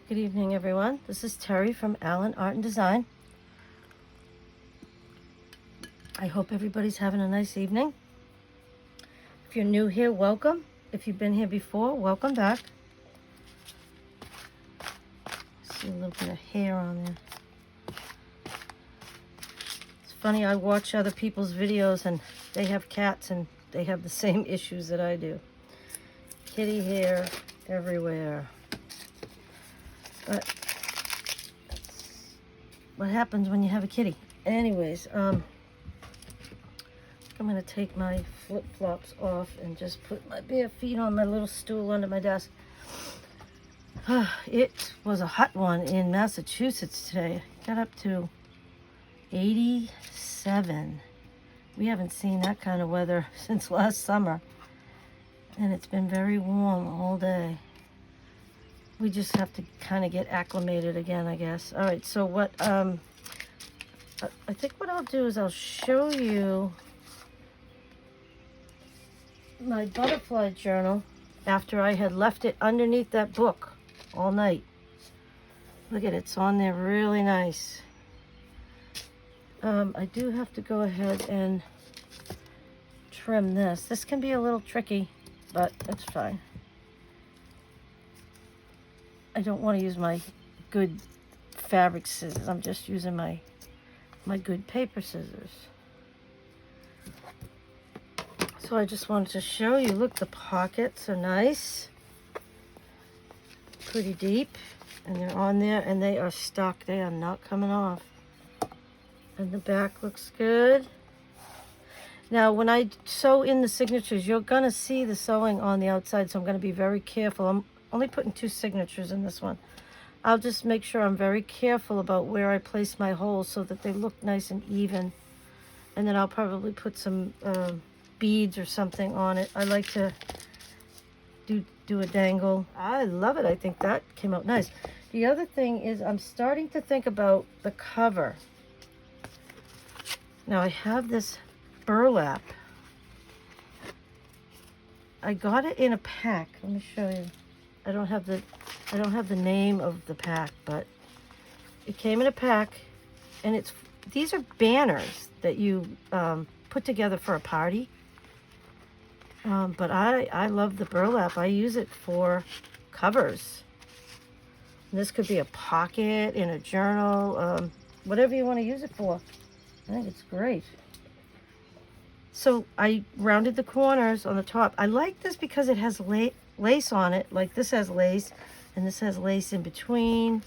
Good evening, everyone. This is Terry from Allen Art and Design. I hope everybody's having a nice evening. If you're new here, welcome. If you've been here before, welcome back. See a little bit of hair on there. It's funny, I watch other people's videos and they have cats and they have the same issues that I do. Kitty hair everywhere. But that's what happens when you have a kitty. Anyways, I'm going to take my flip-flops off and just put my bare feet on my little stool under my desk. It was a hot one in Massachusetts today. Got up to 87. We haven't seen that kind of weather since last summer. And it's been very warm all day. We just have to kind of get acclimated again, I guess. All right, so what, I think what I'll do is I'll show you my butterfly journal after I had left it underneath that book all night. Look at it, it's on there really nice. I do have to go ahead and trim this. This can be a little tricky, but it's fine. I don't want to use my good fabric scissors. I'm just using my good paper scissors. So I just wanted to show you, look, the pockets are nice. Pretty deep. And they're on there and they are stuck. They are not coming off. And the back looks good. Now, when I sew in the signatures, you're going to see the sewing on the outside, so I'm going to be very careful. I'm only putting 2 signatures in this one. I'll just make sure I'm very careful about where I place my holes so that they look nice and even. And then I'll probably put some beads or something on it. I like to do a dangle. I love it. I think that came out nice. The other thing is I'm starting to think about the cover. Now I have this burlap. I got it in a pack. Let me show you. I don't have the name of the pack, but it came in a pack, and these are banners that you put together for a party. But I love the burlap. I use it for covers. And this could be a pocket in a journal, whatever you want to use it for. I think it's great. So I rounded the corners on the top. I like this because it has lace on it. Like this has lace, and this has lace in between.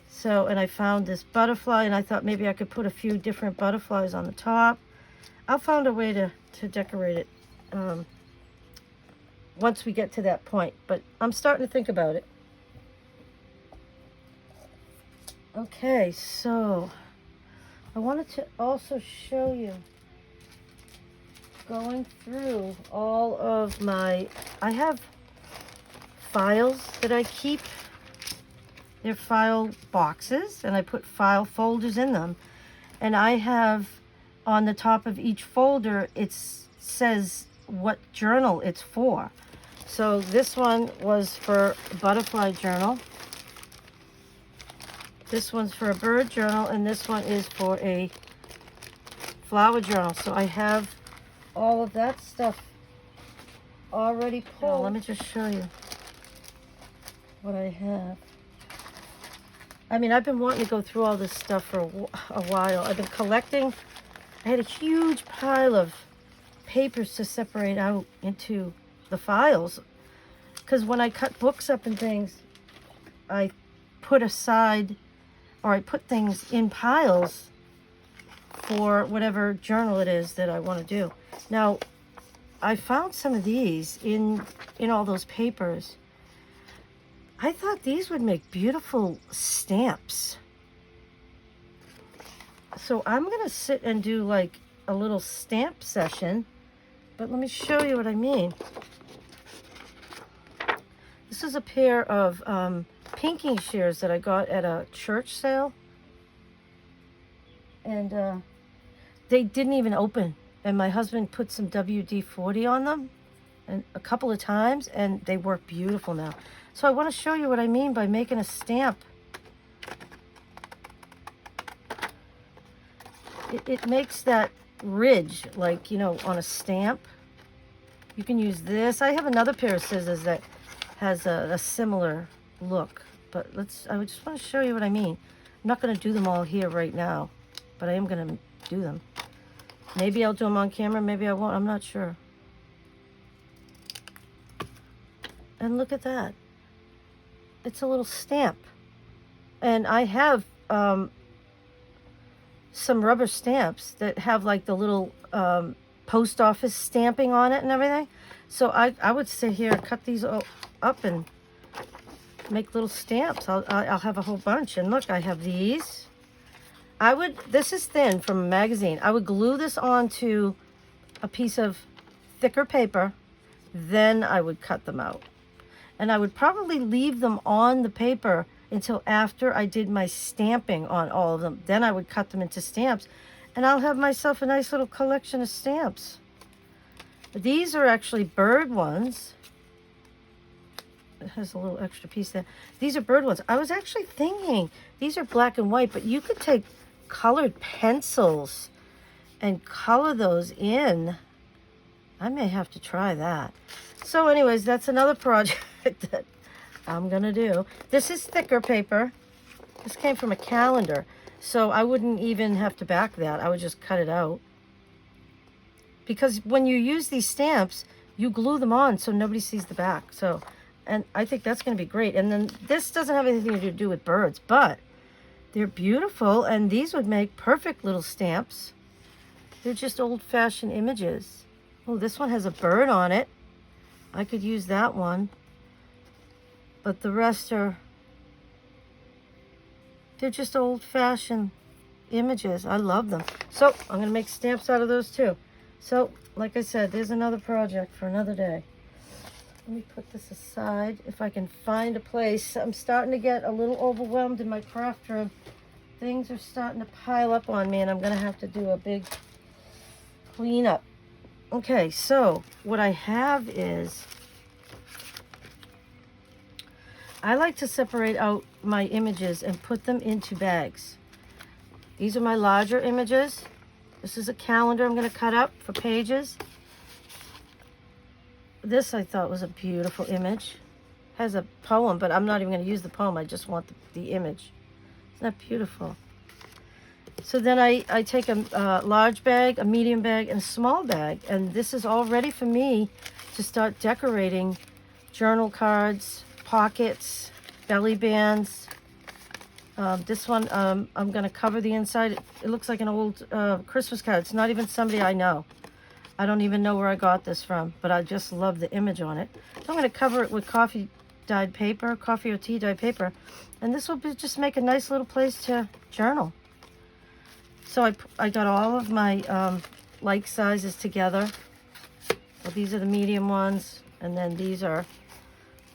So, and I found this butterfly, and I thought maybe I could put a few different butterflies on the top. I'll find a way to decorate it once we get to that point, but I'm starting to think about it. Okay, so I wanted to also show you going through all of I have files that I keep. They're file boxes, and I put file folders in them. And I have on the top of each folder, it says what journal it's for. So this one was for a butterfly journal. This one's for a bird journal, and this one is for a flower journal. So I have all of that stuff already pulled. Now, let me just show you what I have. I mean, I've been wanting to go through all this stuff for a while. I've been collecting. I had a huge pile of papers to separate out into the files. Because when I cut books up and things, I put aside, or I put things in piles for whatever journal it is that I want to do. Now, I found some of these in all those papers. I thought these would make beautiful stamps. So I'm going to sit and do like a little stamp session, but let me show you what I mean. This is a pair of pinking shears that I got at a church sale. And they didn't even open. And my husband put some WD-40 on them and a couple of times, and they work beautiful now. So I want to show you what I mean by making a stamp. It makes that ridge, like, you know, on a stamp. You can use this. I have another pair of scissors that has a similar look, but I just want to show you what I mean. I'm not going to do them all here right now, but I am going to do them. Maybe I'll do them on camera, maybe I won't, I'm not sure. And look at that. It's a little stamp. And I have some rubber stamps that have like the little post office stamping on it and everything. So I would sit here and cut these all up and make little stamps. I'll have a whole bunch. And look, I have these. This is thin from a magazine. I would glue this onto a piece of thicker paper, then I would cut them out. And I would probably leave them on the paper until after I did my stamping on all of them. Then I would cut them into stamps, and I'll have myself a nice little collection of stamps. These are actually bird ones. It has a little extra piece there. These are bird ones. I was actually thinking, these are black and white, but you could take colored pencils and color those in. I may have to try that. So anyways, that's another project that I'm gonna do. This is thicker paper. This came from a calendar, so I wouldn't even have to back that. I would just cut it out. Because when you use these stamps, you glue them on so nobody sees the back. So, and I think that's gonna be great. And then this doesn't have anything to do with birds, but they're beautiful, and these would make perfect little stamps. They're just old-fashioned images. Oh, this one has a bird on it. I could use that one. But the rest they're just old-fashioned images. I love them. So I'm going to make stamps out of those too. So, like I said, there's another project for another day. Let me put this aside if I can find a place. I'm starting to get a little overwhelmed in my craft room. Things are starting to pile up on me, and I'm going to have to do a big cleanup. Okay, so what I have is, I like to separate out my images and put them into bags. These are my larger images. This is a calendar I'm going to cut up for pages. This I thought was a beautiful image. Has a poem, but I'm not even going to use the poem. I just want the image. Isn't that beautiful? So then I take a large bag, a medium bag, and a small bag. And this is all ready for me to start decorating journal cards, pockets, belly bands. This one, I'm going to cover the inside. It looks like an old Christmas card. It's not even somebody I know. I don't even know where I got this from, but I just love the image on it. So I'm going to cover it with coffee or tea dyed paper. And this will just make a nice little place to journal. So I got all of my like sizes together. Well, these are the medium ones, and then these are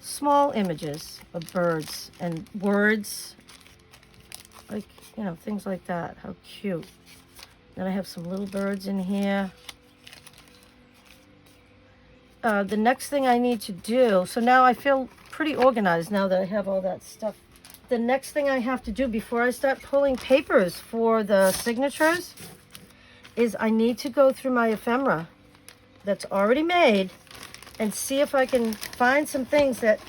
small images of birds and words, like, you know, things like that. How cute. Then I have some little birds in here. The next thing I need to do, so now I feel pretty organized now that I have all that stuff. The next thing I have to do before I start pulling papers for the signatures is I need to go through my ephemera that's already made and see if I can find some things that,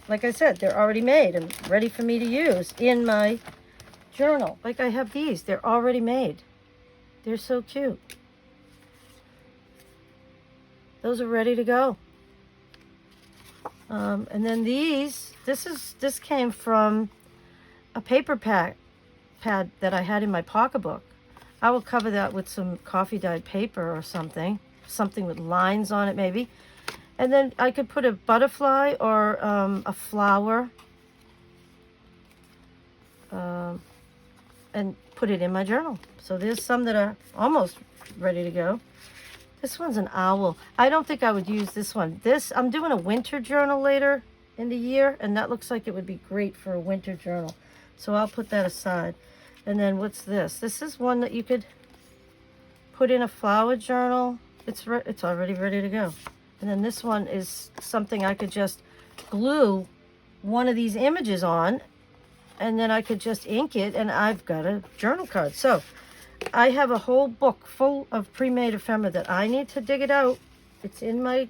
like I said, they're already made and ready for me to use in my journal. Like I have these, they're already made. They're so cute. Those are ready to go. And then this came from a paper pad that I had in my pocketbook. I will cover that with some coffee dyed paper or something with lines on it maybe. And then I could put a butterfly or a flower and put it in my journal. So there's some that are almost ready to go. This one's an owl. I don't think I would use this one. I'm doing a winter journal later in the year, and that looks like it would be great for a winter journal. So I'll put that aside. And then what's this? This is one that you could put in a flower journal. It's already ready to go. And then this one is something I could just glue one of these images on, and then I could just ink it, and I've got a journal card. So I have a whole book full of pre-made ephemera that I need to dig it out. It's in my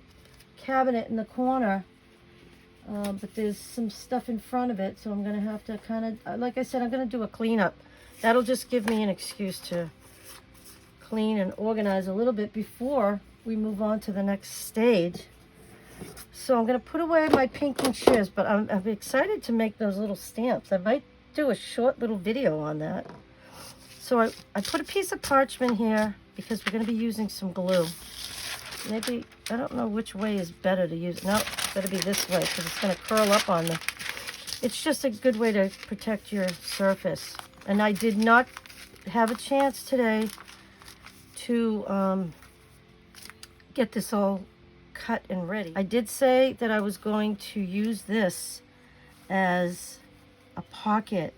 cabinet in the corner, but there's some stuff in front of it, so I'm going to have to kind of, like I said, I'm going to do a cleanup. That'll just give me an excuse to clean and organize a little bit before we move on to the next stage. So I'm going to put away my pinking shears, but I'm excited to make those little stamps. I might do a short little video on that. So I put a piece of parchment here because we're going to be using some glue. Maybe, I don't know which way is better to use. No, it's better be this way because it's going to curl up on me. It's just a good way to protect your surface. And I did not have a chance today to get this all cut and ready. I did say that I was going to use this as a pocket.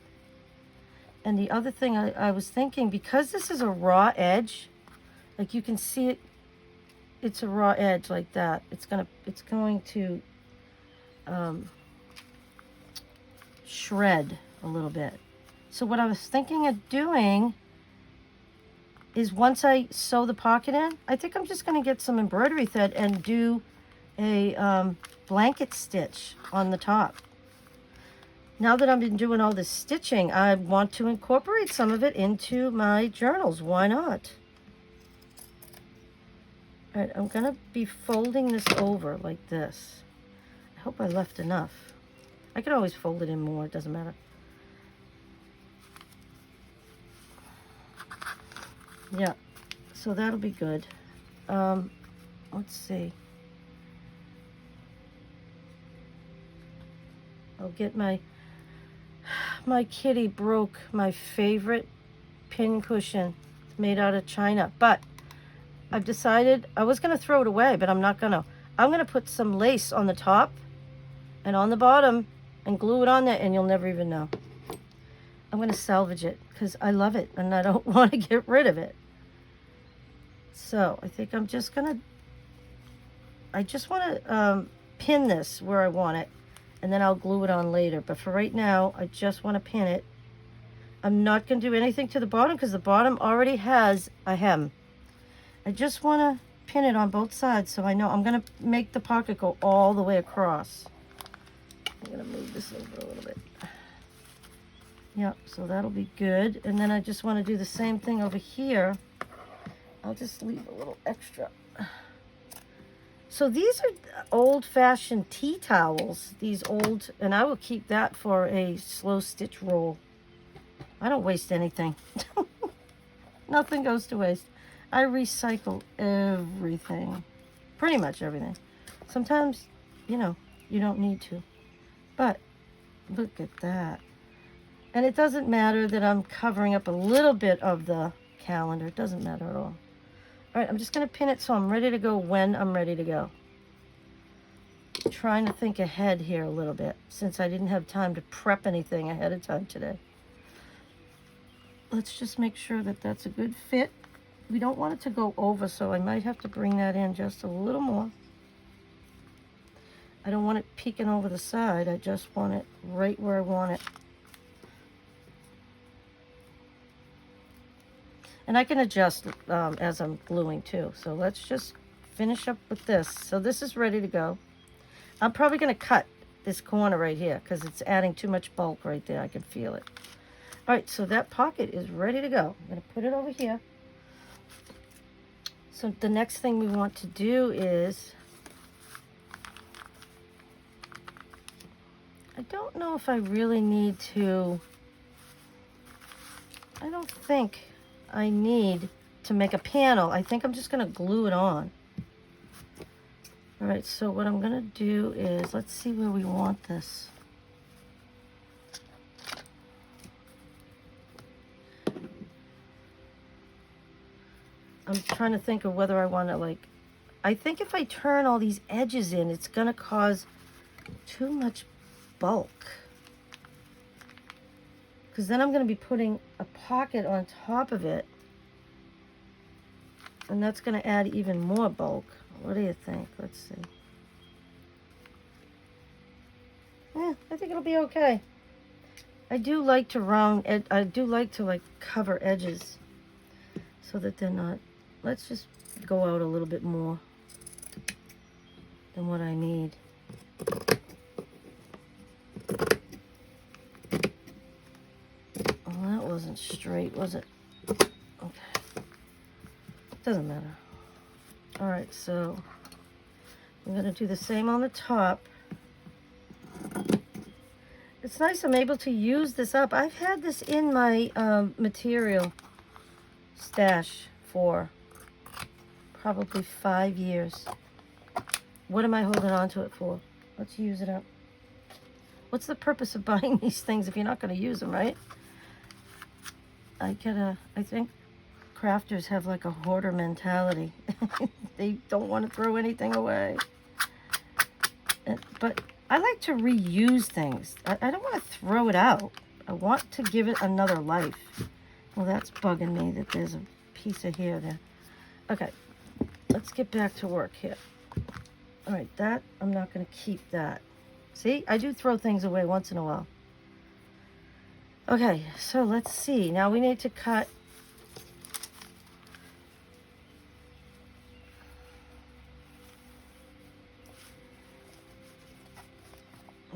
And the other thing I was thinking, because this is a raw edge, like you can see it, it's a raw edge like that. It's going to shred a little bit. So what I was thinking of doing is once I sew the pocket in, I think I'm just going to get some embroidery thread and do a blanket stitch on the top. Now that I've been doing all this stitching, I want to incorporate some of it into my journals. Why not? All right, I'm going to be folding this over like this. I hope I left enough. I can always fold it in more, it doesn't matter. Yeah, so that'll be good. Let's see. I'll get my kitty broke my favorite pin cushion. It's made out of china, but I've decided I was going to throw it away, but I'm not going to. I'm going to put some lace on the top and on the bottom and glue it on there, and you'll never even know. I'm going to salvage it because I love it and I don't want to get rid of it. So I think I'm just going to, I just want to pin this where I want it, and then I'll glue it on later. But for right now, I just want to pin it. I'm not going to do anything to the bottom because the bottom already has a hem. I just want to pin it on both sides so I know I'm going to make the pocket go all the way across. I'm going to move this over a little bit. Yep, so that'll be good. And then I just want to do the same thing over here. I'll just leave a little extra. So these are old-fashioned tea towels. These old, and I will keep that for a slow stitch roll. I don't waste anything. Nothing goes to waste. I recycle everything. Pretty much everything. Sometimes, you know, you don't need to. But look at that. And it doesn't matter that I'm covering up a little bit of the calendar. It doesn't matter at all. All right, I'm just going to pin it so I'm ready to go when I'm ready to go. I'm trying to think ahead here a little bit since I didn't have time to prep anything ahead of time today. Let's just make sure that that's a good fit. We don't want it to go over, so I might have to bring that in just a little more. I don't want it peeking over the side. I just want it right where I want it. And I can adjust as I'm gluing too. So let's just finish up with this. So this is ready to go. I'm probably going to cut this corner right here because it's adding too much bulk right there. I can feel it. All right, so that pocket is ready to go. I'm going to put it over here. So the next thing we want to do is, I don't know if I really need to, I don't think I need to make a panel. I think I'm just going to glue it on. All right, so what I'm going to do is, let's see where we want this. I'm trying to think of whether I want to, like, I think if I turn all these edges in, it's going to cause too much bulk. Because then I'm going to be putting a pocket on top of it. And that's going to add even more bulk. What do you think? Let's see. I think it'll be okay. I do like to I do like to like cover edges so that they're not, let's just go out a little bit more than what I need. Well, that wasn't straight, was it? Okay. Doesn't matter. All right, so I'm going to do the same on the top. It's nice I'm able to use this up. I've had this in my material stash for probably 5 years. What am I holding on to it for? Let's use it up. What's the purpose of buying these things if you're not going to use them, right? I think crafters have like a hoarder mentality. They don't want to throw anything away. But I like to reuse things. I don't want to throw it out. I want to give it another life. Well, that's bugging me that there's a piece of hair there. Okay, let's get back to work here. All right, that, I'm not going to keep that. See, I do throw things away once in a while. Okay, so let's see. Now we need to cut.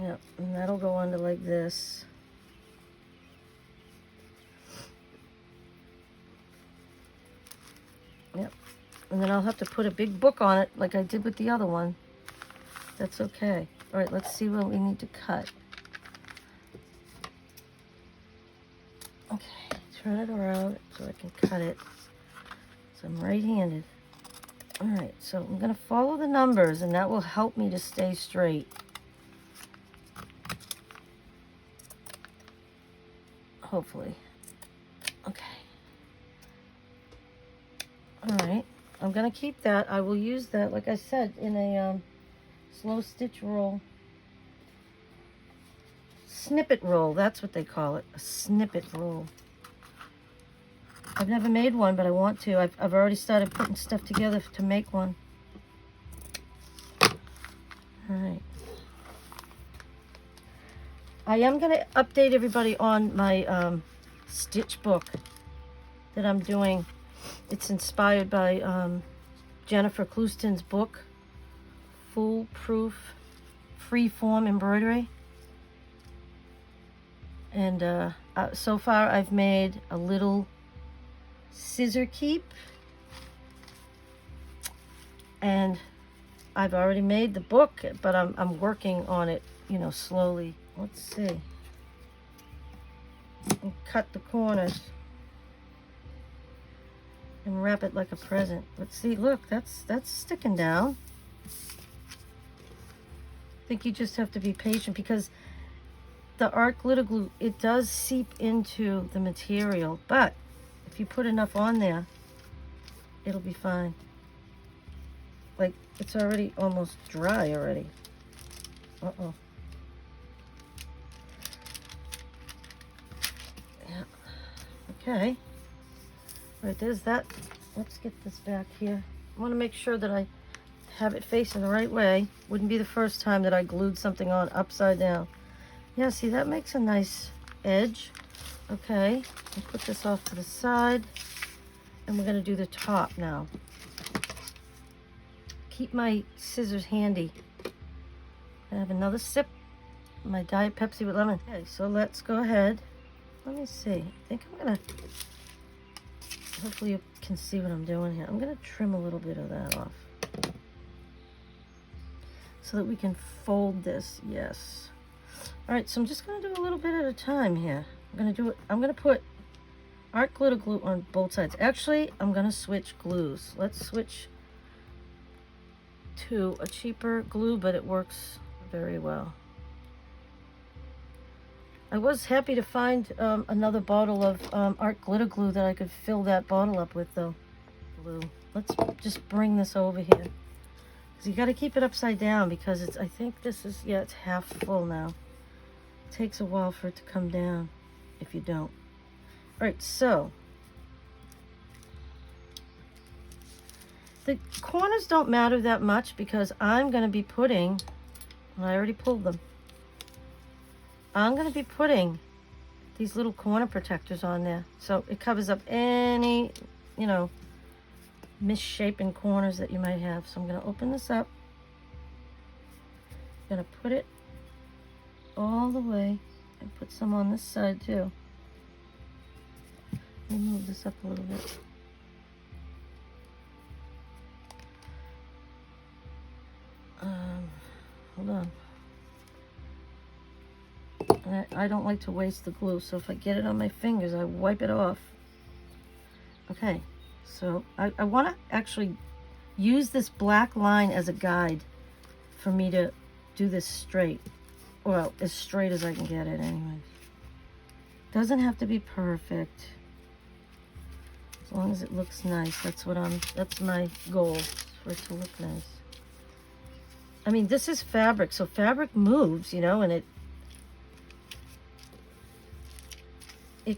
Yep, and that'll go under like this. Yep, and then I'll have to put a big book on it like I did with the other one. That's okay. All right, let's see what we need to cut. Okay, turn it around so I can cut it. So I'm right-handed. All right, so I'm gonna follow the numbers and that will help me to stay straight. Hopefully. Okay. All right, I'm gonna keep that. I will use that, like I said, in a slow stitch roll. Snippet roll, that's what they call it, a snippet roll. I've never made one, but I want to. I've already started putting stuff together to make one. All right. I am going to update everybody on my stitch book that I'm doing. It's inspired by Jennifer Clouston's book, Foolproof Freeform Embroidery. And so far I've made a little scissor keep. And I've already made the book, but I'm working on it, you know, slowly. Let's see. And cut the corners and wrap it like a present. Let's see, look, that's sticking down. I think you just have to be patient because the art glitter glue, it does seep into the material, but if you put enough on there, it'll be fine. Like, it's already almost dry already. Uh-oh. Yeah. Okay. All right, there's that. Let's get this back here. I want to make sure that I have it facing the right way. Wouldn't be the first time that I glued something on upside down. Yeah, see, that makes a nice edge. Okay, I'll put this off to the side. And we're going to do the top now. Keep my scissors handy. I have another sip of my Diet Pepsi with lemon. Okay, so let's go ahead. Let me see. I think I'm going to... Hopefully you can see what I'm doing here. I'm going to trim a little bit of that off. So that we can fold this. Yes. All right, so I'm just going to do a little bit at a time here. I'm going to do it. I'm going to put art glitter glue on both sides. Actually, I'm going to switch glues. Let's switch to a cheaper glue, but it works very well. I was happy to find another bottle of art glitter glue that I could fill that bottle up with, though. Glue. Let's just bring this over here. Because you got to keep it upside down because it's, I think this is, yeah, it's half full now. It takes a while for it to come down if you don't. All right, so the corners don't matter that much because I'm going to be putting, I already pulled them, I'm going to be putting these little corner protectors on there. So it covers up any, you know, misshapen corners that you might have. So I'm going to open this up. I'm going to put it all the way and put some on this side too. Let me move this up a little bit. Hold on. And I don't like to waste the glue, so if I get it on my fingers, I wipe it off. Okay, so I want to actually use this black line as a guide for me to do this straight. Well, as straight as I can get it anyways. Doesn't have to be perfect. As long as it looks nice. That's my goal, for it to look nice. I mean, this is fabric, so fabric moves, you know, and it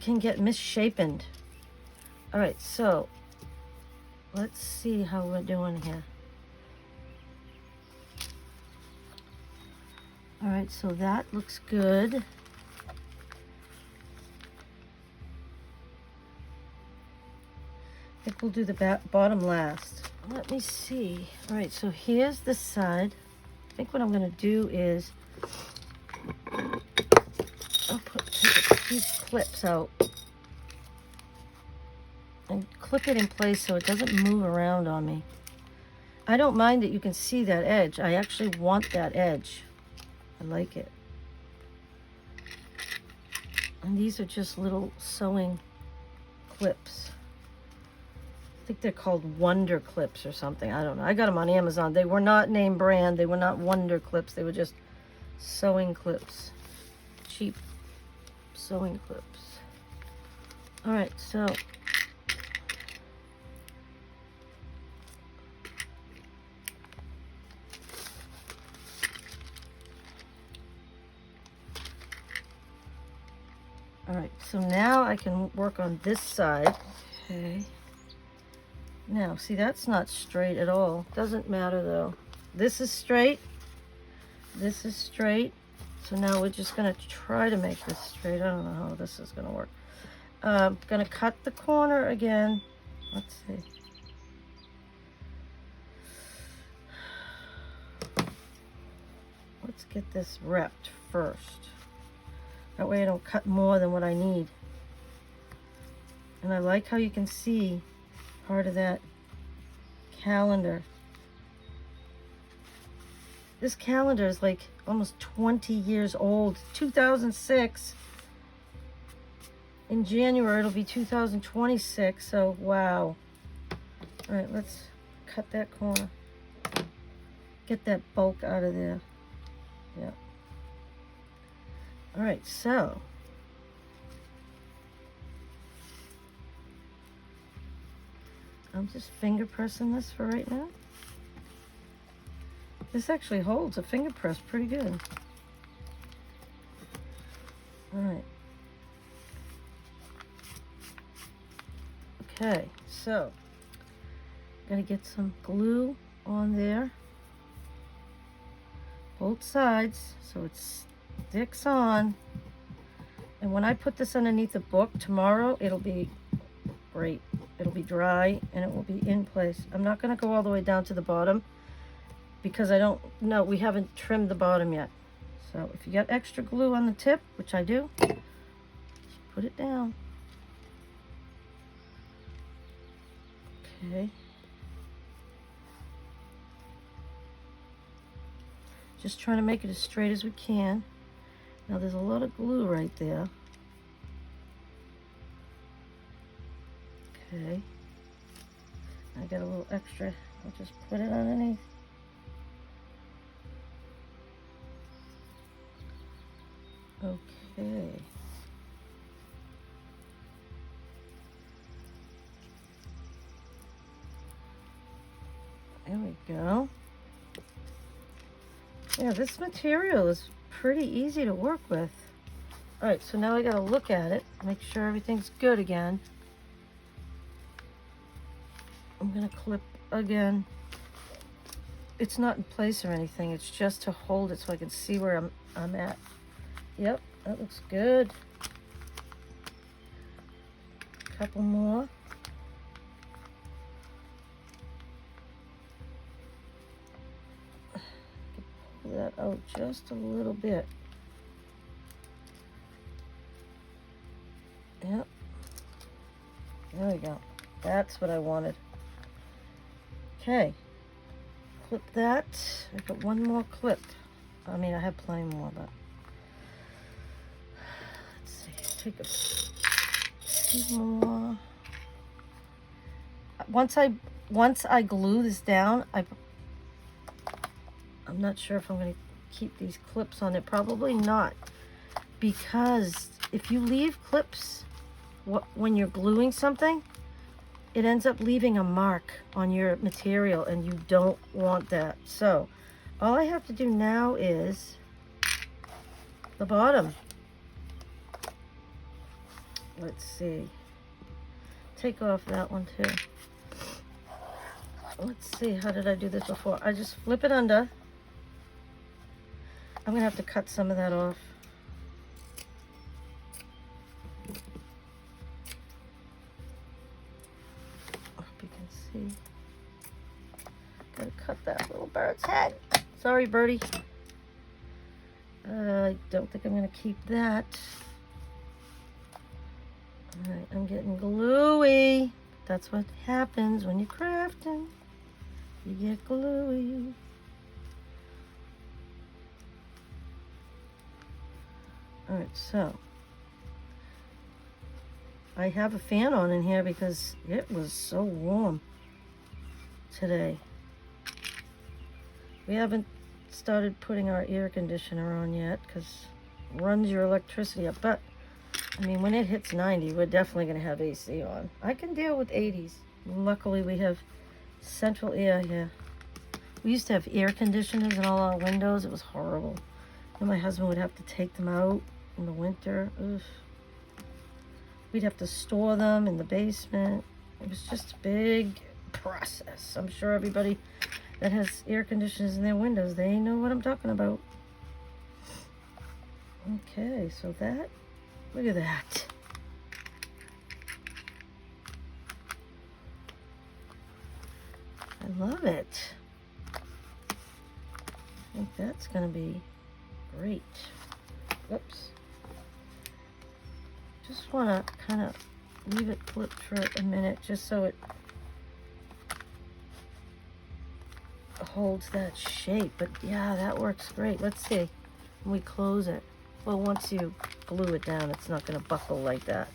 can get misshapen. All right, so let's see how we're doing here. All right, so that looks good. I think we'll do the bottom last. Let me see. All right, so here's the side. I think what I'm going to do is take these clips out and clip it in place so it doesn't move around on me. I don't mind that you can see that edge. I actually want that edge. I like it. And these are just little sewing clips. I think they're called Wonder Clips or something. I don't know. I got them on Amazon. They were not name brand. They were not Wonder Clips. They were just sewing clips. Cheap sewing clips. All right, so all right, so now I can work on this side. Okay. Now, see, that's not straight at all. Doesn't matter though. This is straight. This is straight. So now we're just going to try to make this straight. I don't know how this is going to work. I'm going to cut the corner again. Let's see. Let's get this wrapped first. That way I don't cut more than what I need. And I like how you can see part of that calendar. This calendar is like almost 20 years old. 2006. In January it'll be 2026. So wow. All right, let's cut that corner. Get that bulk out of there. Yep. All right, so I'm just finger pressing this for right now. This actually holds a finger press pretty good. All right. Okay, so I'm gonna get some glue on there. Both sides, so it sticks on. And when I put this underneath the book tomorrow, it'll be great. It'll be dry and it will be in place. I'm not going to go all the way down to the bottom because I don't know, we haven't trimmed the bottom yet. So if you got extra glue on the tip, which I do, just put it down. Okay. Just trying to make it as straight as we can. Now there's a lot of glue right there. Okay. I got a little extra. I'll just put it underneath. Okay. There we go. Yeah, this material is pretty easy to work with. All right, so now I gotta look at it, make sure everything's good again. I'm gonna clip again. It's not in place or anything, it's just to hold it so I can see where I'm at. Yep, That looks good. Couple more. Pull that out just a little bit. Yep. There we go. That's what I wanted. Okay. Clip that. I got one more clip. I mean, I have plenty more, but let's see. Take a few more. Once I glue this down, I'm not sure if I'm going to keep these clips on it. Probably not, because if you leave clips when you're gluing something, it ends up leaving a mark on your material, and you don't want that. So all I have to do now is the bottom. Let's see. Take off that one too. Let's see, how did I do this before? I just flip it under. I'm gonna have to cut some of that off. I hope you can see. Gotta cut that little bird's head. Sorry, birdie. I don't think I'm gonna keep that. All right, I'm getting gluey. That's what happens when you're crafting. You get gluey. All right, so I have a fan on in here because it was so warm today. We haven't started putting our air conditioner on yet because it runs your electricity up. But I mean, when it hits 90, we're definitely going to have AC on. I can deal with 80s. Luckily, we have central air here. We used to have air conditioners in all our windows. It was horrible. And my husband would have to take them out in the winter. Ugh. We'd have to store them in the basement. It was just a big process. I'm sure everybody that has air conditioners in their windows, they know what I'm talking about. Okay, so that, look at that. I love it. I think that's gonna be great. Whoops. Just wanna kind of leave it flipped for a minute just so it holds that shape. But yeah, that works great. Let's see when we close it. Well, once you glue it down, it's not gonna buckle like that.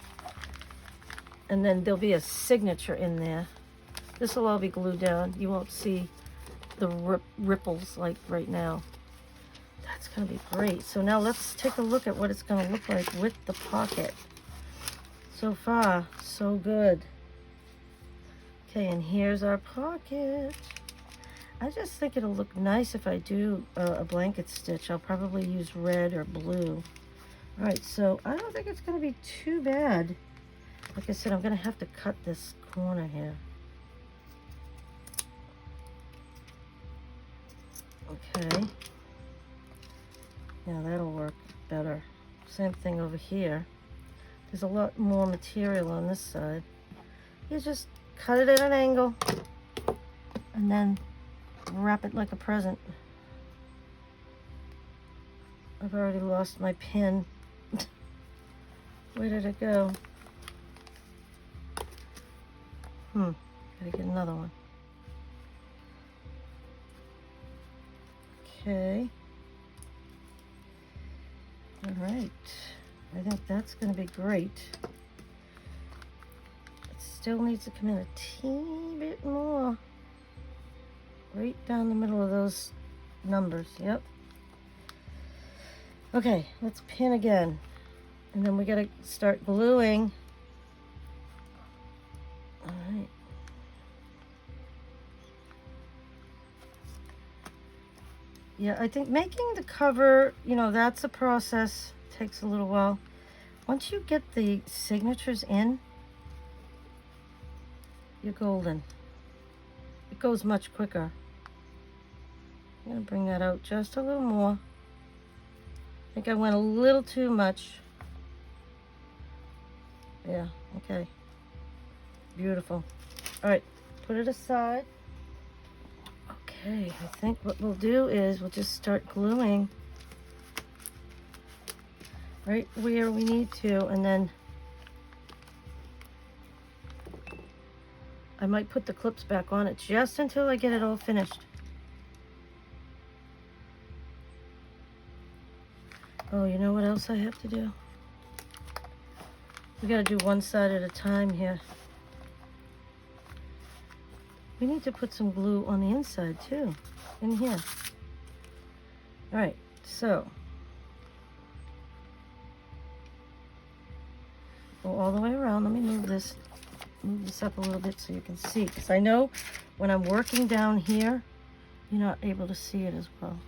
And then there'll be a signature in there. This will all be glued down. You won't see the ripples like right now. That's gonna be great. So now let's take a look at what it's gonna look like with the pocket. So far, so good. Okay, and here's our pocket. I just think it'll look nice if I do a blanket stitch. I'll probably use red or blue. All right, so I don't think it's gonna be too bad. Like I said, I'm gonna have to cut this corner here. Okay. Yeah, that'll work better. Same thing over here. There's a lot more material on this side. You just cut it at an angle and then wrap it like a present. I've already lost my pin. Where did it go? Gotta get another one. Okay. All right. I think that's going to be great. It still needs to come in a teeny bit more. Right down the middle of those numbers. Yep. Okay, let's pin again. And then we got to start gluing. All right. Yeah, I think making the cover, you know, that's a process. Takes a little while. Once you get the signatures in, you're golden. It goes much quicker. I'm going to bring that out just a little more. think I went a little too much. Yeah, okay. Beautiful. All right, put it aside. Okay, I think what we'll do is we'll just start gluing right where we need to, and then I might put the clips back on it just until I get it all finished. Oh, you know what else I have to do? We gotta do one side at a time here. We need to put some glue on the inside too, in here. All right, so go all the way around. Let me move this up a little bit so you can see, because I know when I'm working down here, you're not able to see it as well.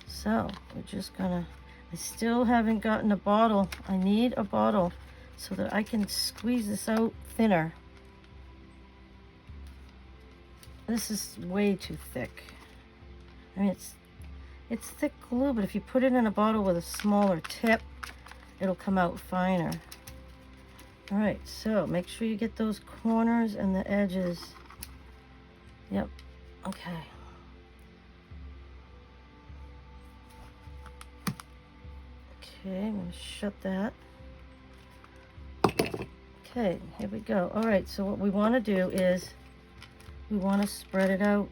So we're just gonna, I still haven't gotten a bottle. I need a bottle so that I can squeeze this out thinner. This is way too thick. I mean, it's thick glue, but if you put it in a bottle with a smaller tip, it'll come out finer. All right, so make sure you get those corners and the edges. Yep, okay. Okay, I'm gonna shut that. Okay, here we go. All right, so what we wanna do is we wanna spread it out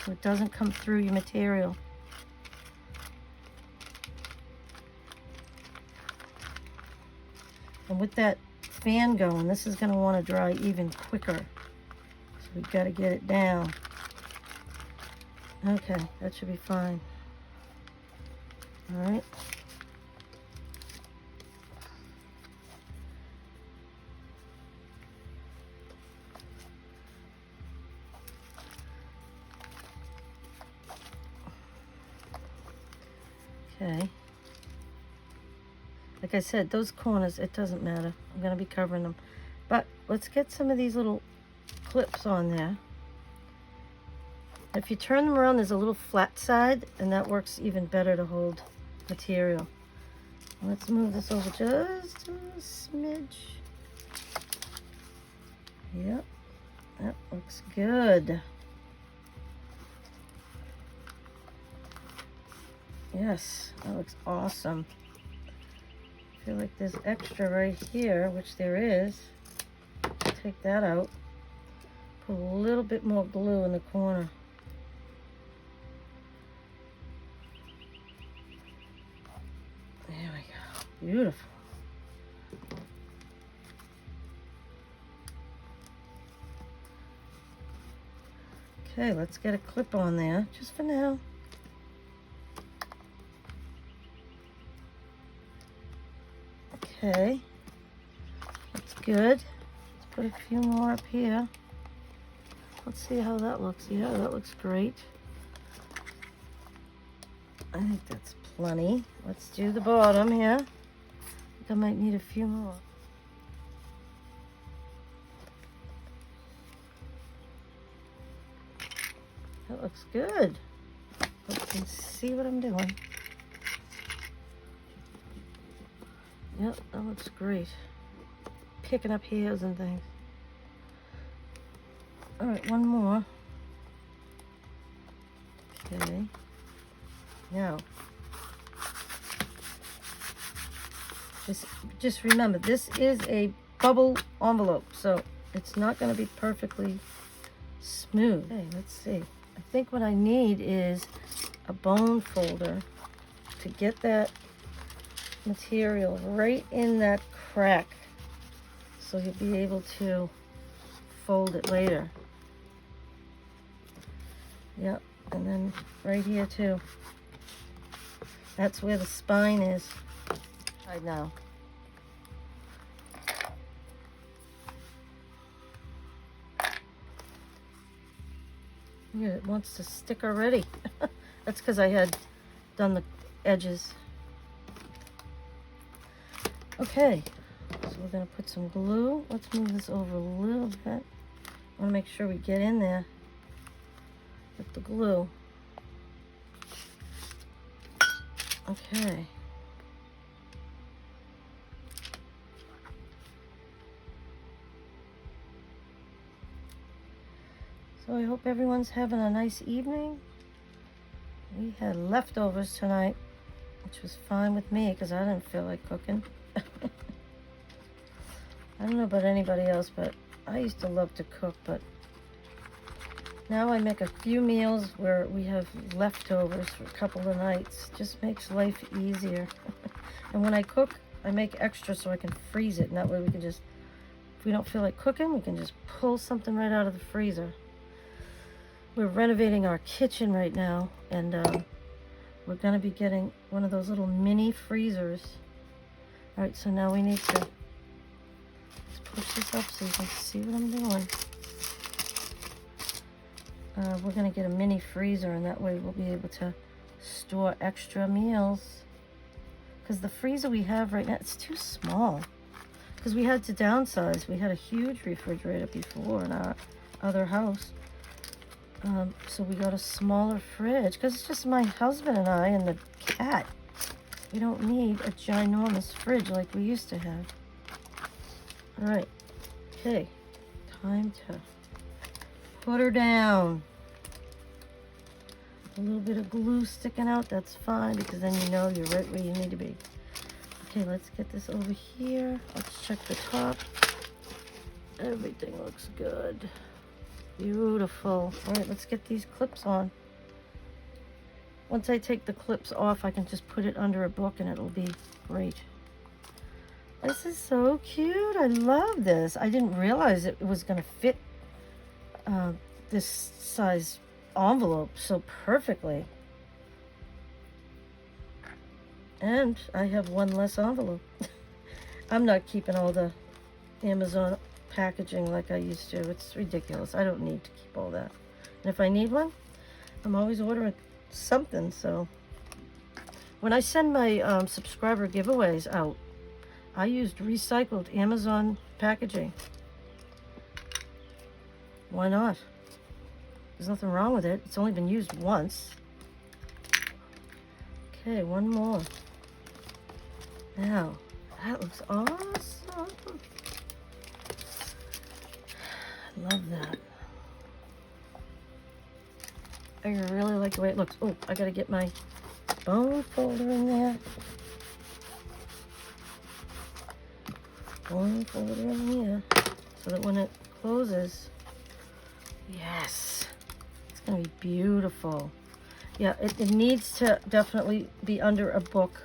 so it doesn't come through your material. And with that fan going, this is gonna wanna dry even quicker. So we've gotta get it down. Okay, that should be fine. All right. Okay. Like I said, those corners, it doesn't matter. I'm gonna be covering them. But let's get some of these little clips on there. If you turn them around, there's a little flat side, and that works even better to hold material. Let's move this over just a smidge. Yep, that looks good. Yes, that looks awesome. I feel like there's extra right here, which there is. Take that out. Put a little bit more glue in the corner. There we go. Beautiful. Okay, let's get a clip on there, just for now. Okay, that's good. Let's put a few more up here. Let's see how that looks. Yeah, that looks great. I think that's plenty. Let's do the bottom here. I think I might need a few more. That looks good. You can see what I'm doing. Yep, that looks great. Picking up hairs and things. All right, one more. Okay. Now, just remember, this is a bubble envelope, so it's not going to be perfectly smooth. Okay, let's see. I think what I need is a bone folder to get that material right in that crack, so you'll be able to fold it later. Yep, and then right here too. That's where the spine is right now. Yeah, it wants to stick already. That's because I had done the edges. Okay, so we're gonna put some glue. Let's move this over a little bit. I wanna make sure we get in there with the glue. Okay. So I hope everyone's having a nice evening. We had leftovers tonight, which was fine with me because I didn't feel like cooking. I don't know about anybody else, but I used to love to cook, but now I make a few meals where we have leftovers for a couple of nights. Just makes life easier. And when I cook, I make extra so I can freeze it, and that way we can just, if we don't feel like cooking, we can just pull something right out of the freezer. We're renovating our kitchen right now, and we're going to be getting one of those little mini freezers. All right, so now we need to, let's push this up so you can see what I'm doing. We're going to get a mini freezer, and that way we'll be able to store extra meals. Because the freezer we have right now, it's too small. Because we had to downsize. We had a huge refrigerator before in our other house. So we got a smaller fridge because it's just my husband and I and the cat. We don't need a ginormous fridge like we used to have. All right. Okay. Time to put her down. A little bit of glue sticking out, that's fine because then you know you're right where you need to be. Okay, let's get this over here. Let's check the top. Everything looks good. Beautiful. All right, let's get these clips on. Once I take the clips off, I can just put it under a book and it'll be great. This is so cute. I love this. I didn't realize it was going to fit this size envelope so perfectly. And I have one less envelope. I'm not keeping all the Amazon packaging like I used to. It's ridiculous. I don't need to keep all that. And if I need one, I'm always ordering something. So when I send my subscriber giveaways out, I used recycled Amazon packaging. Why not? There's nothing wrong with it. It's only been used once. Okay, one more. Now, that looks awesome. I love that. I really like the way it looks. Oh, I gotta get my bone folder in there. Bone folder in here. So that when it closes, yes, it's gonna be beautiful. Yeah, it needs to definitely be under a book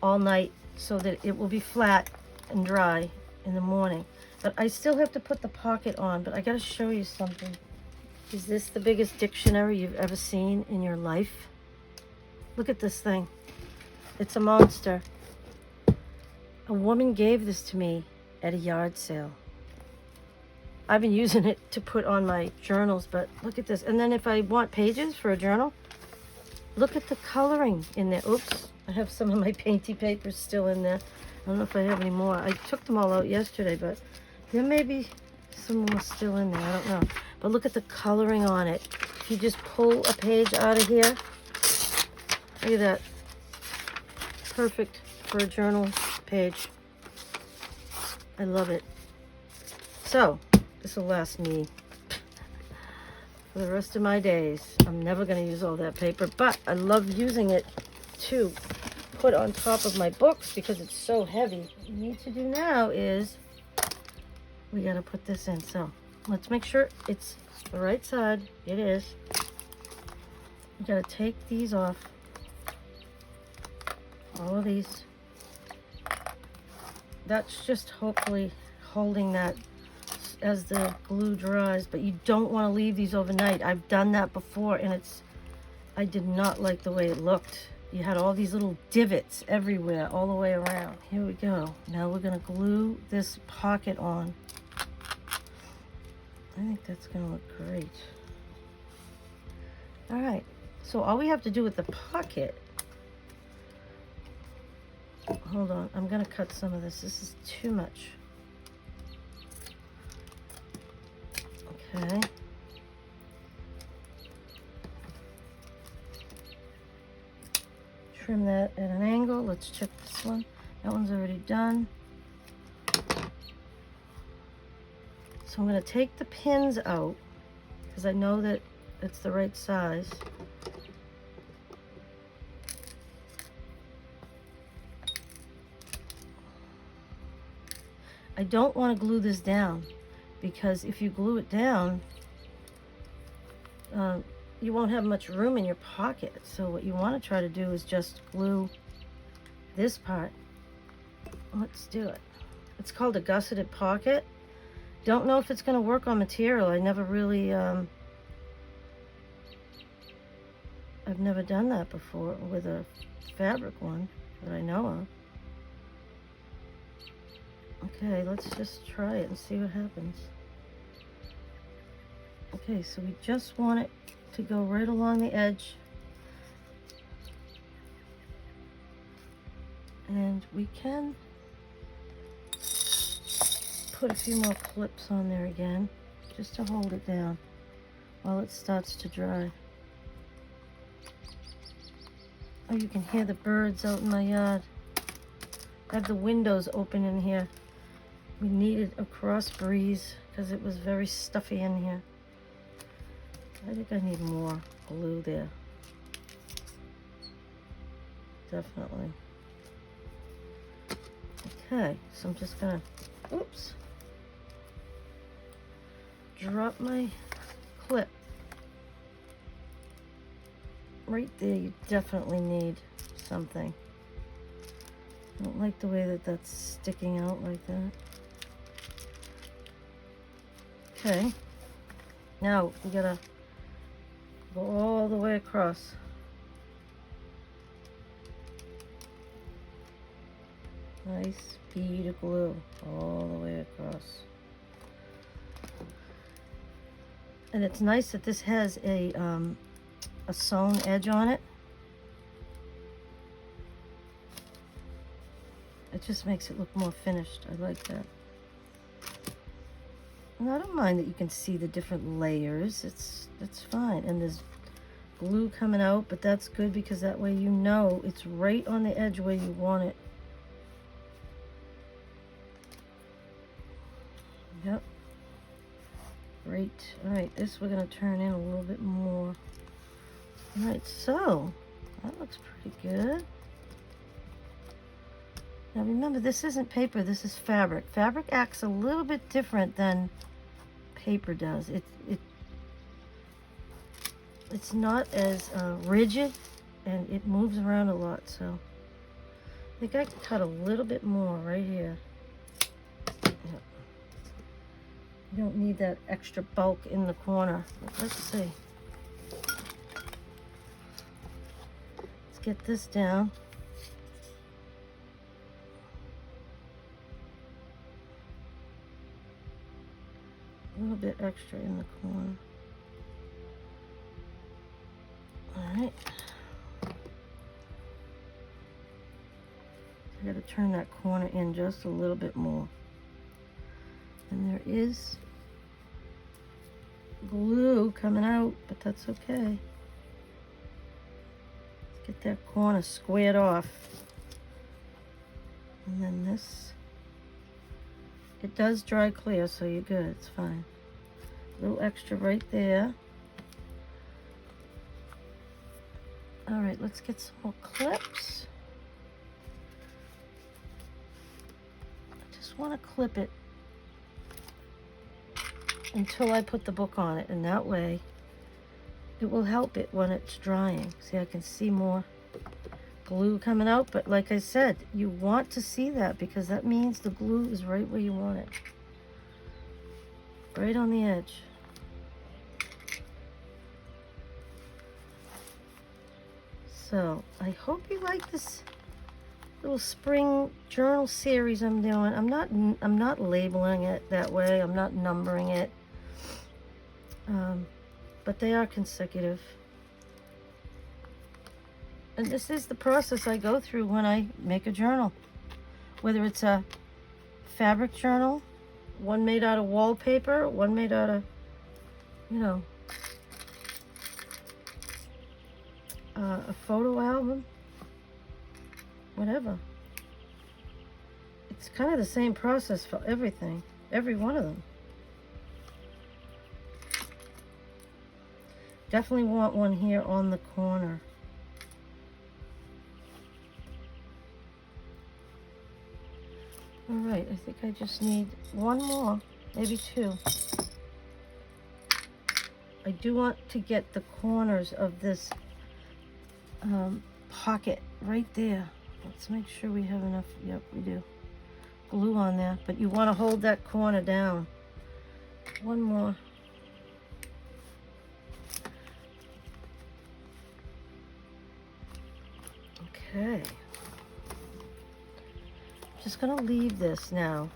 all night so that it will be flat and dry in the morning. But I still have to put the pocket on, but I gotta show you something. Is this the biggest dictionary you've ever seen in your life? Look at this thing. It's a monster. A woman gave this to me at a yard sale. I've been using it to put on my journals, but look at this. And then if I want pages for a journal, look at the coloring in there. Oops, I have some of my painty papers still in there. I don't know if I have any more. I took them all out yesterday, but there may be some more still in there. I don't know. But look at the coloring on it. If you just pull a page out of here, look at that. Perfect for a journal page. I love it. So, this will last me for the rest of my days. I'm never going to use all that paper, but I love using it to put on top of my books because it's so heavy. What we need to do now is we got to put this in. So let's make sure it's the right side. It is. We got to take these off. All of these. That's just hopefully holding that as the glue dries, but you don't want to leave these overnight. I've done that before and I did not like the way it looked. You had all these little divots everywhere, all the way around. Here we go. Now we're going to glue this pocket on. I think that's going to look great. All right, so all we have to do with the pocket, hold on, I'm going to cut some of this. This is too much. Okay. trim that at an angle. Let's check this one. That one's already done. So I'm going to take the pins out because I know that it's the right size. I don't want to glue this down because if you glue it down, you won't have much room in your pocket. So what you want to try to do is just glue this part. Let's do it. It's called a gusseted pocket. Don't know if it's going to work on material. I never really, I've never done that before with a fabric one that I know of. Okay, let's just try it and see what happens. Okay, so we just want it to go right along the edge. And we can put a few more clips on there again, just to hold it down while it starts to dry. Oh, you can hear the birds out in my yard. I have the windows open in here. We needed a cross breeze because it was very stuffy in here. I think I need more glue there. Definitely. Okay, so I'm just gonna, oops, drop my clip. Right there, you definitely need something. I don't like the way that that's sticking out like that. Okay, now we gotta go all the way across. Nice bead of glue all the way across. And it's nice that this has a sewn edge on it. It just makes it look more finished. I like that. And I don't mind that you can see the different layers. It's fine. And there's glue coming out, but that's good because that way you know it's right on the edge where you want it. Yep. Great. All right, this we're going to turn in a little bit more. All right, so that looks pretty good. Now remember, this isn't paper, this is fabric. Fabric acts a little bit different than paper does. It's not as rigid, and it moves around a lot, so I think I can cut a little bit more right here. Yep. You don't need that extra bulk in the corner. Let's see. Let's get this down. A little bit extra in the corner. All right. I got to turn that corner in just a little bit more. And there is glue coming out, but that's okay. Let's get that corner squared off. And then this, it does dry clear, so you're good, it's fine. A little extra right there. All right, let's get some more clips. I just want to clip it until I put the book on it, and that way it will help it when it's drying. See, I can see more glue coming out, but like I said, you want to see that because that means the glue is right where you want it. Right on the edge. So, I hope you like this little spring journal series I'm doing. I'm not labeling it that way. I'm not numbering it. But they are consecutive. And this is the process I go through when I make a journal. Whether it's a fabric journal, one made out of wallpaper, one made out of, you know, a photo album. whatever. It's kind of the same process for everything, every one of them. Definitely want one here on the corner. All right, I think I just need one more, maybe two. I do want to get the corners of this pocket right there. Let's make sure we have enough. Yep, we do. Glue on there, but you want to hold that corner down. One more. Okay. Just gonna leave this now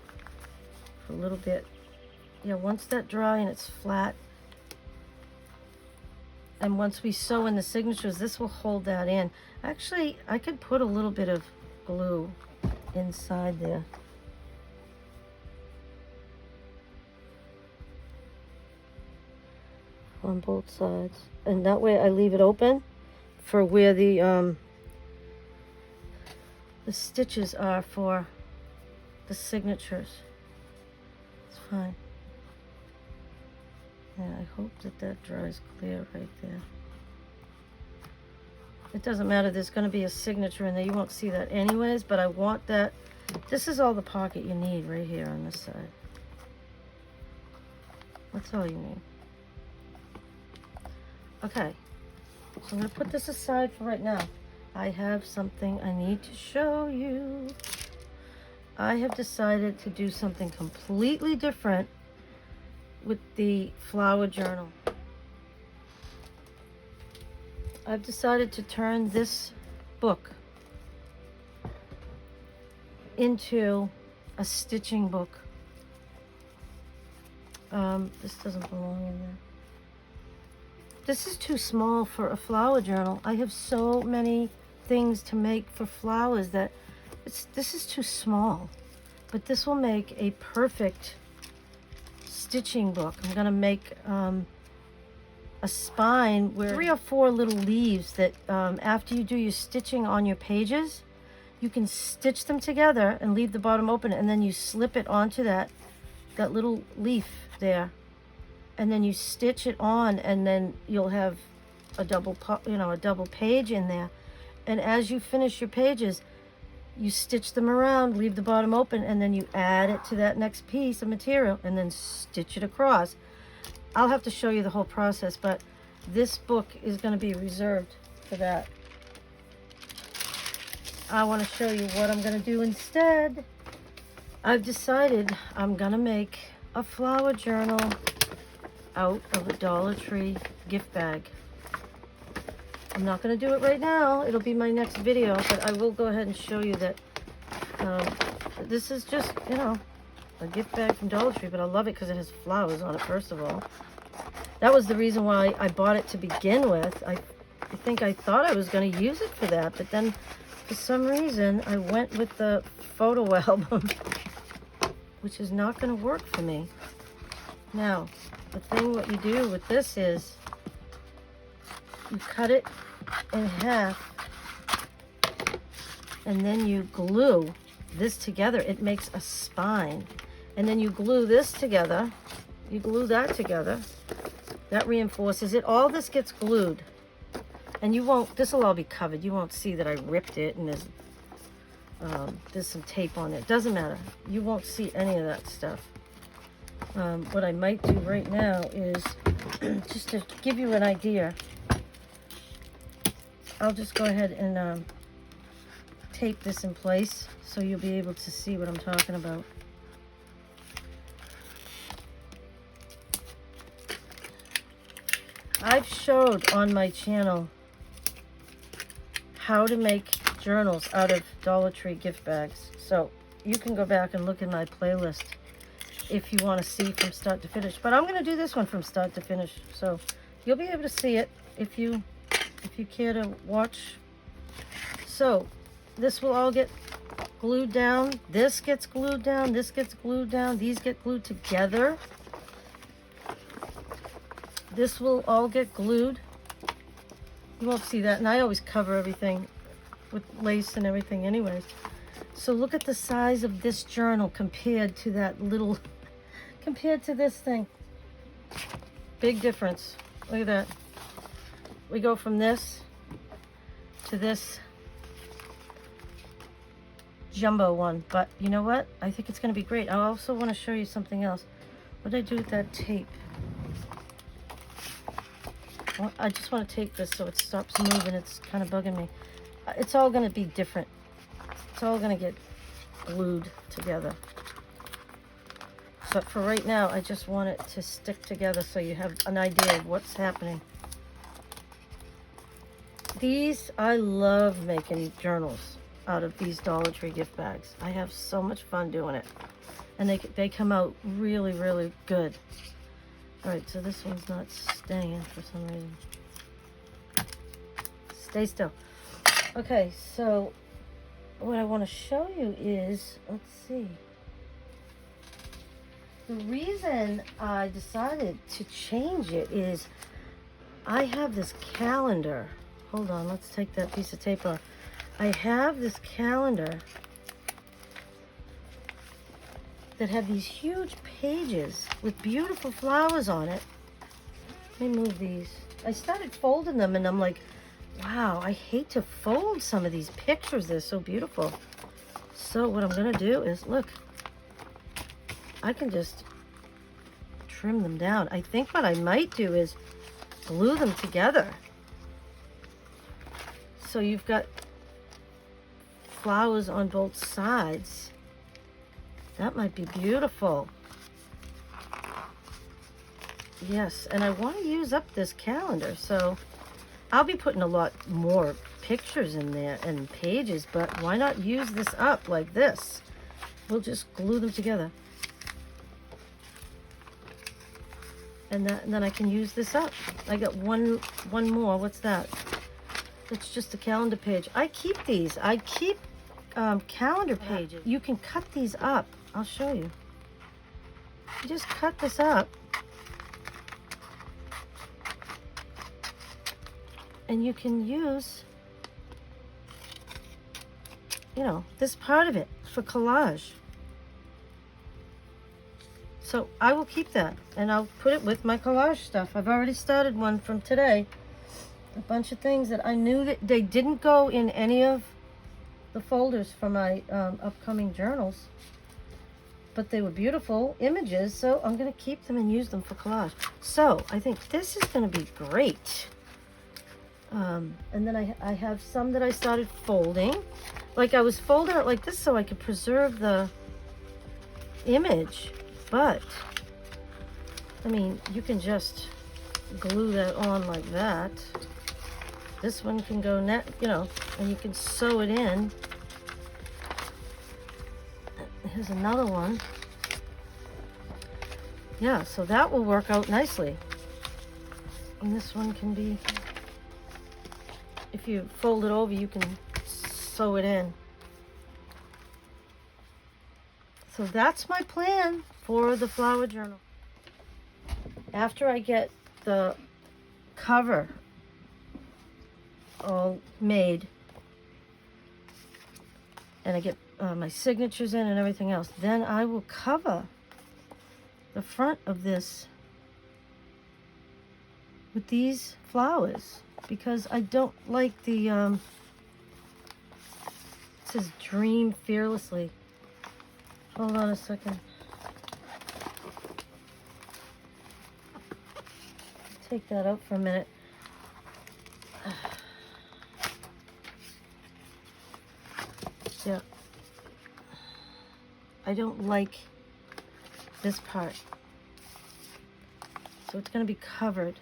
for a little bit. Yeah, once that dry and it's flat, and once we sew in the signatures, this will hold that in. Actually, I could put a little bit of glue inside there. On both sides. And that way I leave it open for where the stitches are for the signatures. It's fine. Yeah, I hope that that dries clear right there. It doesn't matter, there's going to be a signature in there. You won't see that anyways, but I want that. This is all the pocket you need right here on this side. That's all you need. Okay, so I'm going to put this aside for right now. I have something I need to show you. I have decided to do something completely different with the flower journal. I've decided to turn this book into a stitching book. This doesn't belong in there. This is too small for a flower journal. I have so many things to make for flowers that this is too small. But this will make a perfect stitching book. I'm gonna make a spine where 3 or 4 little leaves that after you do your stitching on your pages, you can stitch them together and leave the bottom open, and then you slip it onto that little leaf there, and then you stitch it on, and then you'll have a double page in there. And as you finish your pages, you stitch them around, leave the bottom open, and then you add it to that next piece of material and then stitch it across. I'll have to show you the whole process, but this book is going to be reserved for that. I want to show you what I'm going to do instead. I've decided I'm going to make a flower journal out of a Dollar Tree gift bag. I'm not going to do it right now. It'll be my next video, but I will go ahead and show you that this is just, you know, a gift bag from Dollar Tree, but I love it because it has flowers on it, first of all. That was the reason why I bought it to begin with. I think I thought I was going to use it for that, but then for some reason I went with the photo album, which is not going to work for me. Now, the thing what you do with this is you cut it in half, and then you glue this together. It makes a spine, and then you glue this together. You glue that together. That reinforces it. All this gets glued, and you won't. This will all be covered. You won't see that I ripped it, and there's some tape on it. Doesn't matter. You won't see any of that stuff. What I might do right now is just to give you an idea. I'll just go ahead and tape this in place so you'll be able to see what I'm talking about. I've showed on my channel how to make journals out of Dollar Tree gift bags. So you can go back and look in my playlist if you want to see from start to finish. But I'm going to do this one from start to finish. So you'll be able to see it if you care to watch. So this will all get glued down. This gets glued down. This gets glued down. These get glued together. This will all get glued. You won't see that. And I always cover everything with lace and everything anyways. So look at the size of this journal compared to that little, compared to this thing. Big difference. Look at that. We go from this to this jumbo one, but you know what? I think it's going to be great. I also want to show you something else. What did I do with that tape? Well, I just want to take this so it stops moving. It's kind of bugging me. It's all going to be different. It's all going to get glued together. But for right now, I just want it to stick together so you have an idea of what's happening. These, I love making journals out of these Dollar Tree gift bags. I have so much fun doing it. And they come out really, really good. All right, so this one's not staying for some reason. Stay still. Okay, so what I want to show you is, let's see. The reason I decided to change it is I have this calendar. Hold on, let's take that piece of tape off. I have this calendar that have these huge pages with beautiful flowers on it. Let me move these. I started folding them and I'm like, wow, I hate to fold some of these pictures. They're so beautiful. So what I'm gonna do is, look, I can just trim them down. I think what I might do is glue them together. So you've got flowers on both sides. That might be beautiful. Yes, and I want to use up this calendar, so I'll be putting a lot more pictures in there and pages, but why not use this up like this? We'll just glue them together. And then I can use this up. I got one more. What's that? It's just a calendar page. I keep these. I keep calendar pages. You can cut these up. I'll show you. You just cut this up. And you can use, you know, this part of it for collage. So I will keep that and I'll put it with my collage stuff. I've already started one from today. A bunch of things that I knew that they didn't go in any of the folders for my upcoming journals. But they were beautiful images, so I'm going to keep them and use them for collage. So I think this is going to be great. And then I have some that I started folding. Like I was folding it like this so I could preserve the image. But, I mean, you can just glue that on like that. This one can go net, you know, and you can sew it in. Here's another one. Yeah, so that will work out nicely. And this one can be, if you fold it over, you can sew it in. So that's my plan for the flower journal. After I get the cover all made and I get my signatures in and everything else, then I will cover the front of this with these flowers because I don't like the it says dream fearlessly. Hold on a second. Take that out for a minute. Yeah. I don't like this part. So it's going to be covered.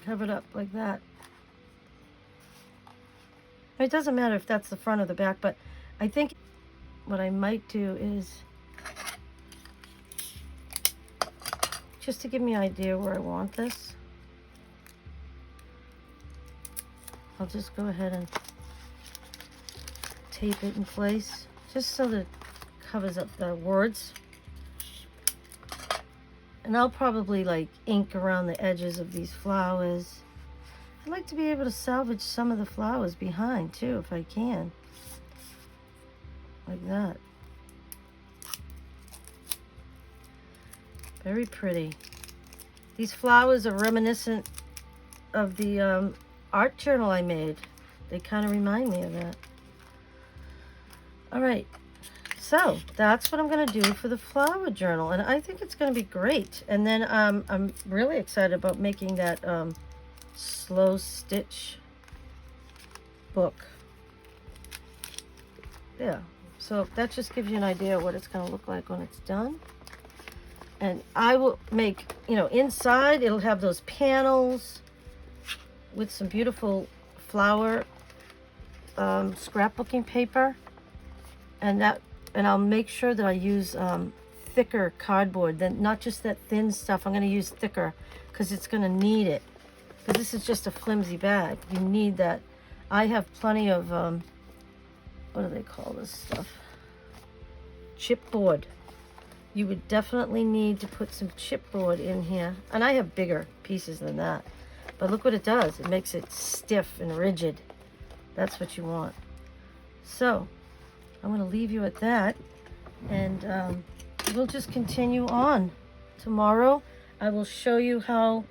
Covered up like that. It doesn't matter if that's the front or the back, but I think what I might do is just to give me an idea where I want this. I'll just go ahead and tape it in place just so that it covers up the words. And I'll probably like ink around the edges of these flowers. I'd like to be able to salvage some of the flowers behind too, if I can. Like that. Very pretty. These flowers are reminiscent of the art journal I made. They kind of remind me of that. All right, so that's what I'm going to do for the flower journal, and I think it's going to be great. And then I'm really excited about making that slow stitch book. Yeah, so that just gives you an idea of what it's going to look like when it's done. And I will make, you know, inside it'll have those panels with some beautiful flower scrapbooking paper, and I'll make sure that I use thicker cardboard, than not just that thin stuff. I'm going to use thicker because it's going to need it, because this is just a flimsy bag. You need that. I have plenty of what do they call this stuff? Chipboard. You would definitely need to put some chipboard in here. And I have bigger pieces than that. But look what it does. It makes it stiff and rigid. That's what you want. So, I'm going to leave you at that. And we'll just continue on. Tomorrow, I will show you how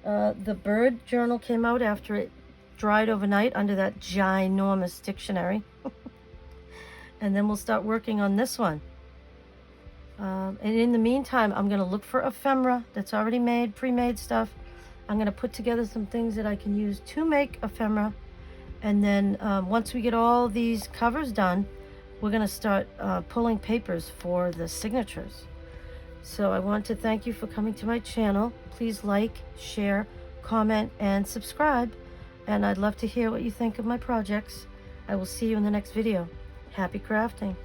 the bird journal came out after it dried overnight under that ginormous dictionary. And then we'll start working on this one. And in the meantime, I'm going to look for ephemera that's already made, pre-made stuff. I'm going to put together some things that I can use to make ephemera. And then once we get all these covers done, we're going to start pulling papers for the signatures. So I want to thank you for coming to my channel. Please like, share, comment, and subscribe. And I'd love to hear what you think of my projects. I will see you in the next video. Happy crafting.